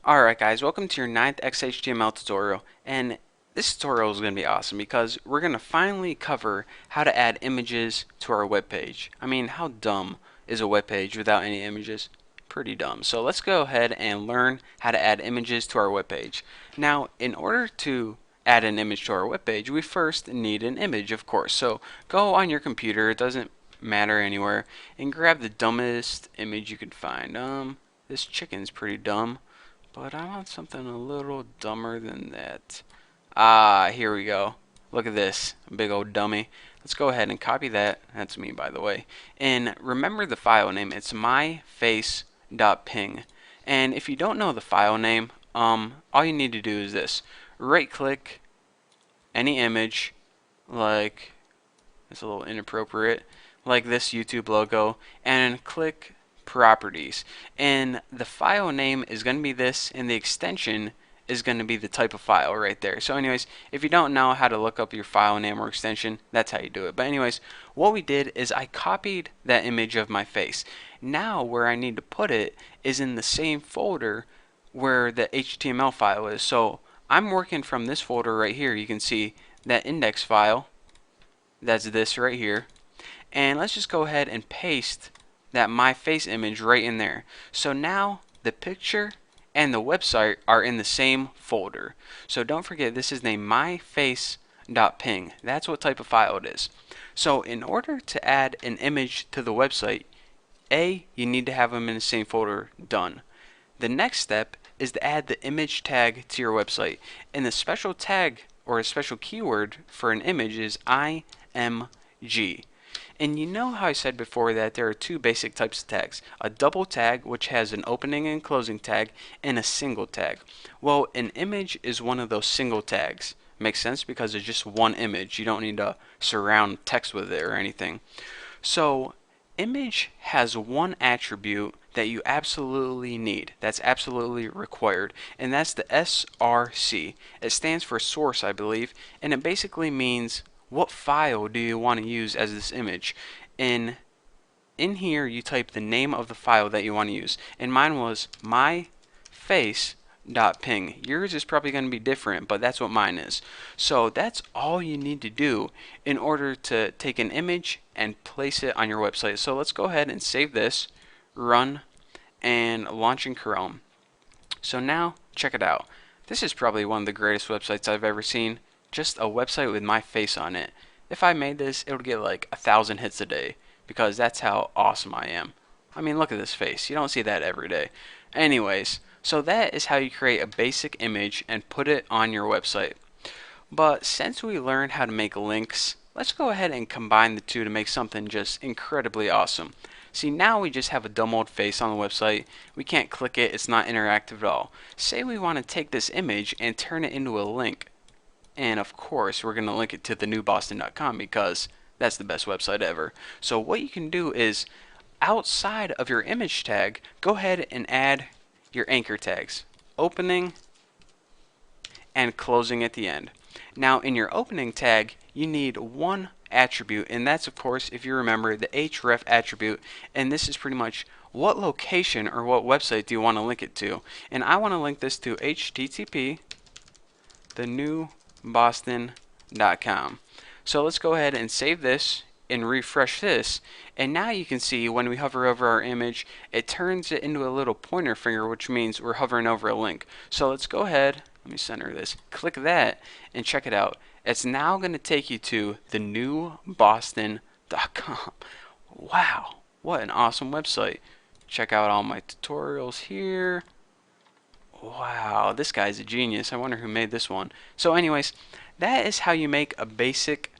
Alright guys, welcome to your 9th XHTML tutorial, and this tutorial is going to be awesome because we're going to finally cover how to add images to our web page. I mean, how dumb is a web page without any images? Pretty dumb. So let's go ahead and learn how to add images to our web page. Now, in order to add an image to our web page, we first need an image, of course. So go on your computer, it doesn't matter anywhere, and grab the dumbest image you can find. This chicken's pretty dumb. But I want something a little dumber than that. Ah, here we go. Look at this, big old dummy. Let's go ahead and copy that. That's me, by the way. And remember the file name. It's myface.ping. And if you don't know the file name, all you need to do is this. Right-click any image, like it's a little inappropriate, like this YouTube logo, and click properties, and the file name is going to be this, and the extension is going to be the type of file right there. So anyways, if you don't know how to look up your file name or extension, that's how you do it. But anyways, what we did is I copied that image of my face. Now where I need to put it is in the same folder where the HTML file is. So I'm working from this folder right here. You can see that index file, that's this right here, and let's just go ahead and paste that my face image right in there. So now the picture and the website are in the same folder. So don't forget, this is named myface.ping. That's what type of file it is. So in order to add an image to the website, you need to have them in the same folder. Done. The next step is to add the image tag to your website, and the special tag or a special keyword for an image is img. And you know how I said before that there are two basic types of tags. A double tag, which has an opening and closing tag, and a single tag. Well, an image is one of those single tags. Makes sense because it's just one image. You don't need to surround text with it or anything. So, image has one attribute that you absolutely need. That's absolutely required. And that's the SRC. It stands for source, I believe. And it basically means what file do you want to use as this image. In here you type the name of the file that you want to use, and mine was myface.ping. Yours is probably going to be different, but that's what mine is. So that's all you need to do in order to take an image and place it on your website. So let's go ahead and save this, run, and launch in Chrome. So now check it out. This is probably one of the greatest websites I've ever seen. Just a website with my face on it. If I made this, it would get like 1,000 hits a day because that's how awesome I am. I mean, look at this face. You don't see that every day. Anyways, so that is how you create a basic image and put it on your website. But since we learned how to make links, let's go ahead and combine the two to make something just incredibly awesome. See, now we just have a dumb old face on the website. We can't click it. It's not interactive at all. Say we want to take this image and turn it into a link. And of course, we're going to link it to thenewboston.com because that's the best website ever. So what you can do is, outside of your image tag, go ahead and add your anchor tags. Opening and closing at the end. Now in your opening tag, you need one attribute, and that's of course, if you remember, the href attribute, and this is pretty much what location or what website do you want to link it to. And I want to link this to http thenewboston.com. So let's go ahead and save this and refresh this, and now you can see when we hover over our image, it turns it into a little pointer finger, which means we're hovering over a link. So let's go ahead, let me center this, click that, and check it out. It's now going to take you to thenewboston.com. Wow, what an awesome website. Check out all my tutorials here. Wow, this guy's a genius. I wonder who made this one. So anyways, that is how you make a basic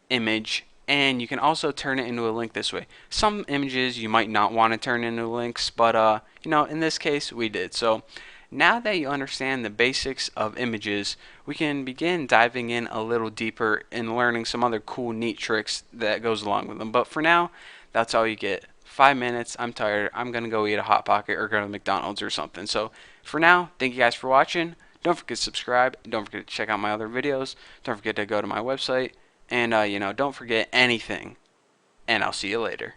image, and you can also turn it into a link this way. Some images you might not want to turn into links, but you know, in this case we did. So now that you understand the basics of images, we can begin diving in a little deeper and learning some other cool, neat tricks that goes along with them. But for now, that's all you get. 5 minutes, I'm tired, I'm gonna go eat a Hot Pocket or go to McDonald's or something. So for now, thank you guys for watching. Don't forget to subscribe. Don't forget to check out my other videos. Don't forget to go to my website. And you know, don't forget anything. And I'll see you later.